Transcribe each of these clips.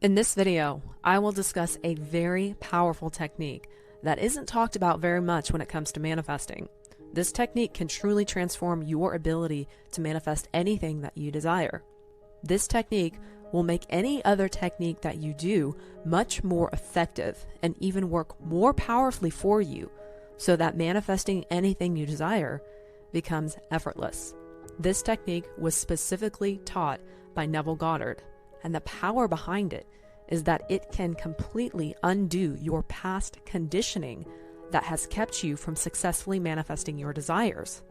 In this video, I will discuss a very powerful technique that isn't talked about very much when it comes to manifesting. This technique can truly transform your ability to manifest anything that you desire. This technique will make any other technique that you do much more effective and even work more powerfully for you, so that manifesting anything you desire becomes effortless. This technique was specifically taught by Neville Goddard, and the power behind it is that it can completely undo your past conditioning that has kept you from successfully manifesting your desires.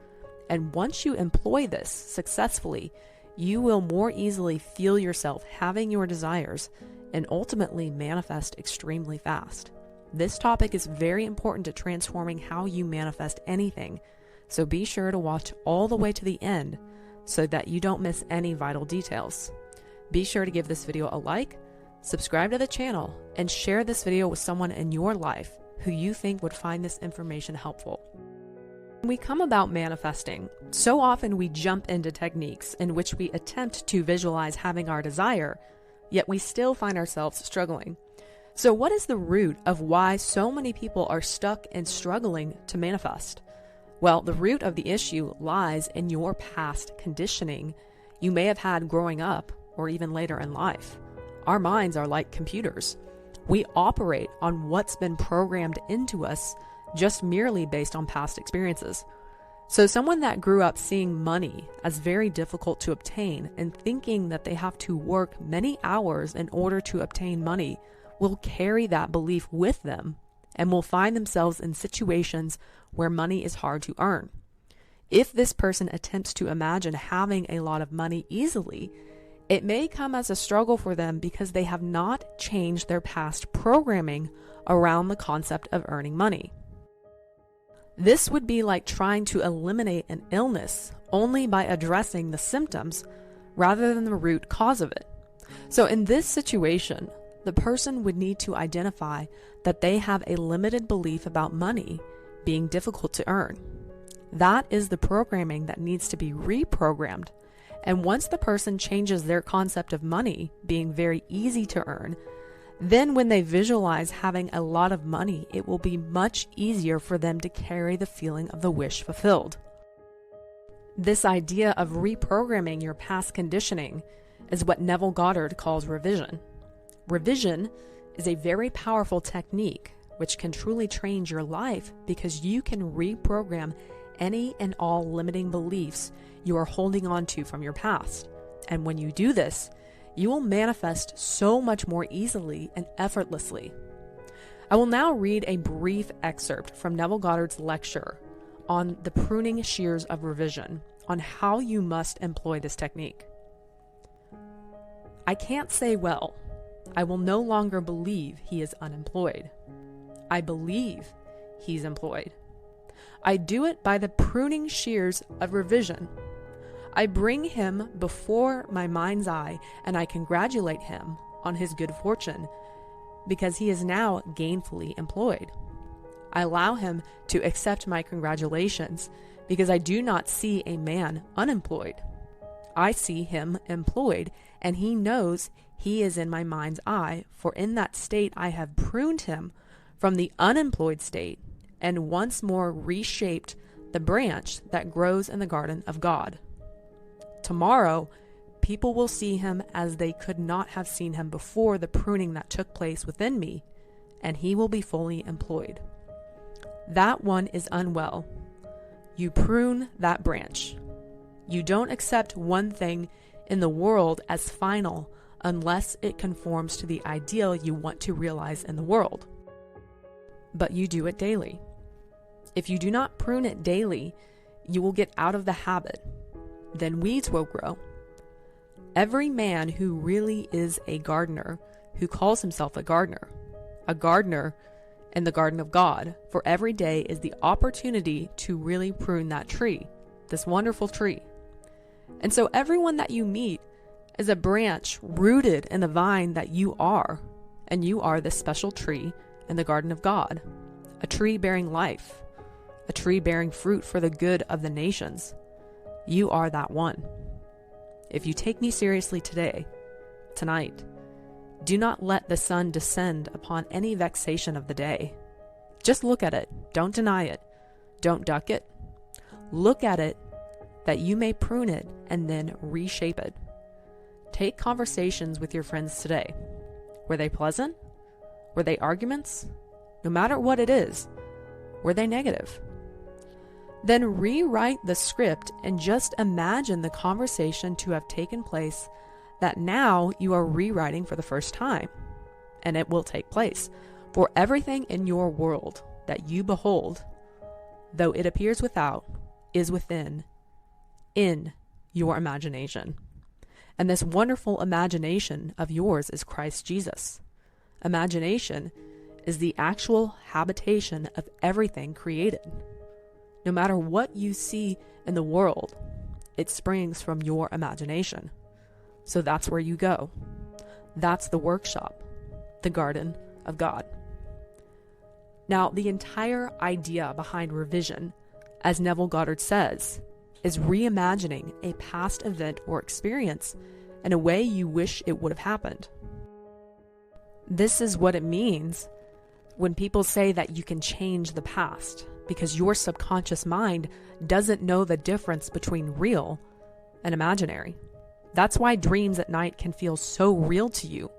And once you employ this successfully, you will more easily feel yourself having your desires and ultimately manifest extremely fast. This topic is very important to transforming how you manifest anything, so be sure to watch all the way to the end so that you don't miss any vital details. Be sure to give this video a like, subscribe to the channel, and share this video with someone in your life who you think would find this information helpful. When we come about manifesting, so often we jump into techniques in which we attempt to visualize having our desire, yet we still find ourselves struggling. So what is the root of why so many people are stuck and struggling to manifest? Well, the root of the issue lies in your past conditioning you may have had growing up or even later in life. Our minds are like computers. We operate on what's been programmed into us just merely based on past experiences. So someone that grew up seeing money as very difficult to obtain and thinking that they have to work many hours in order to obtain money will carry that belief with them and will find themselves in situations where money is hard to earn. If this person attempts to imagine having a lot of money easily, it may come as a struggle for them because they have not changed their past programming around the concept of earning money. This would be like trying to eliminate an illness only by addressing the symptoms rather than the root cause of it. So in this situation, the person would need to identify that they have a limited belief about money being difficult to earn. That is the programming that needs to be reprogrammed. And once the person changes their concept of money being very easy to earn, then when they visualize having a lot of money, it will be much easier for them to carry the feeling of the wish fulfilled. This idea of reprogramming your past conditioning is what Neville Goddard calls revision. Revision is a very powerful technique which can truly change your life because you can reprogram any and all limiting beliefs you are holding on to from your past. And when you do this, you will manifest so much more easily and effortlessly. I will now read a brief excerpt from Neville Goddard's lecture on the pruning shears of revision on how you must employ this technique. I can't say, well, I will no longer believe he is unemployed. I believe he's employed. I do it by the pruning shears of revision. I bring him before my mind's eye and I congratulate him on his good fortune because he is now gainfully employed. I allow him to accept my congratulations because I do not see a man unemployed. I see him employed and he knows he is in my mind's eye, for in that state I have pruned him from the unemployed state and once more reshaped the branch that grows in the garden of God. Tomorrow, people will see him as they could not have seen him before the pruning that took place within me, and he will be fully employed. That one is unwell. You prune that branch. You don't accept one thing in the world as final unless it conforms to the ideal you want to realize in the world. But you do it daily. If you do not prune it daily, you will get out of the habit. Then weeds will grow. Every man who really is a gardener, who calls himself a gardener in the garden of God, for every day is the opportunity to really prune that tree, this wonderful tree. And so everyone that you meet is a branch rooted in the vine that you are, and you are this special tree in the garden of God, a tree bearing life, a tree bearing fruit for the good of the nations. You are that one. If you take me seriously today, tonight, Do not let the sun descend upon any vexation of the day. Just look at it. Don't deny it. Don't duck it. Look at it that you may prune it and then reshape it. Take conversations with your friends today. Were they pleasant? Were they arguments? No matter what it is, were they negative? Then rewrite the script and just imagine the conversation to have taken place that now you are rewriting for the first time. And it will take place. For everything in your world that you behold, though it appears without, is within, in your imagination. And this wonderful imagination of yours is Christ Jesus. Imagination is the actual habitation of everything created. No matter what you see in the world, it springs from your imagination. So that's where you go. That's the workshop, the garden of God. Now, the entire idea behind revision, as Neville Goddard says, is reimagining a past event or experience in a way you wish it would have happened. This is what it means when people say that you can change the past, because your subconscious mind doesn't know the difference between real and imaginary. That's why dreams at night can feel so real to you.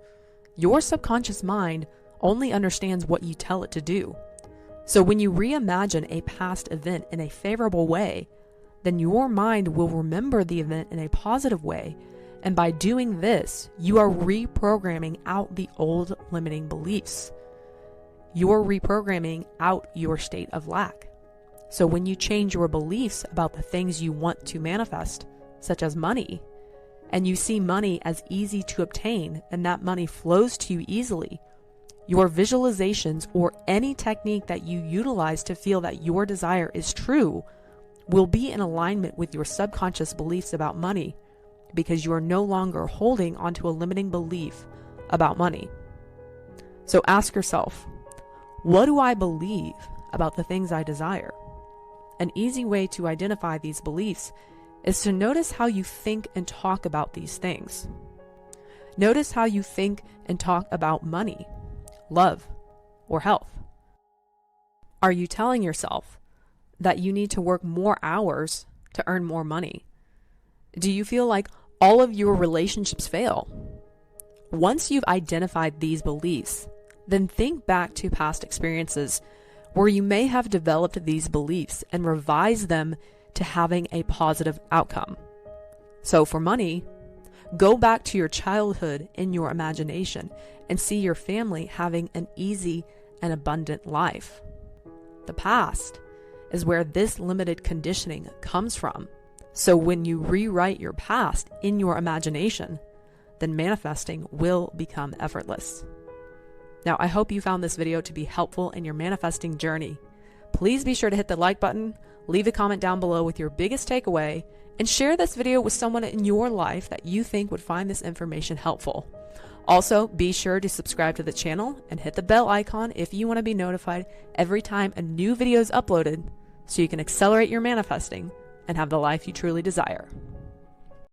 Your subconscious mind only understands what you tell it to do. So when you reimagine a past event in a favorable way, then your mind will remember the event in a positive way. And by doing this, you are reprogramming out the old limiting beliefs. You're reprogramming out your state of lack. So when you change your beliefs about the things you want to manifest, such as money, and you see money as easy to obtain and that money flows to you easily, your visualizations or any technique that you utilize to feel that your desire is true will be in alignment with your subconscious beliefs about money, because you are no longer holding onto a limiting belief about money. So ask yourself, what do I believe about the things I desire? An easy way to identify these beliefs is to notice how you think and talk about these things. Notice how you think and talk about money, love, or health. Are you telling yourself that you need to work more hours to earn more money? Do you feel like all of your relationships fail? Once you've identified these beliefs, then think back to past experiences where you may have developed these beliefs and revise them to having a positive outcome. So for money, go back to your childhood in your imagination and see your family having an easy and abundant life. The past is where this limited conditioning comes from. So when you rewrite your past in your imagination, then manifesting will become effortless. Now, I hope you found this video to be helpful in your manifesting journey. Please be sure to hit the like button, leave a comment down below with your biggest takeaway, and share this video with someone in your life that you think would find this information helpful. Also, be sure to subscribe to the channel and hit the bell icon if you want to be notified every time a new video is uploaded, so you can accelerate your manifesting and have the life you truly desire.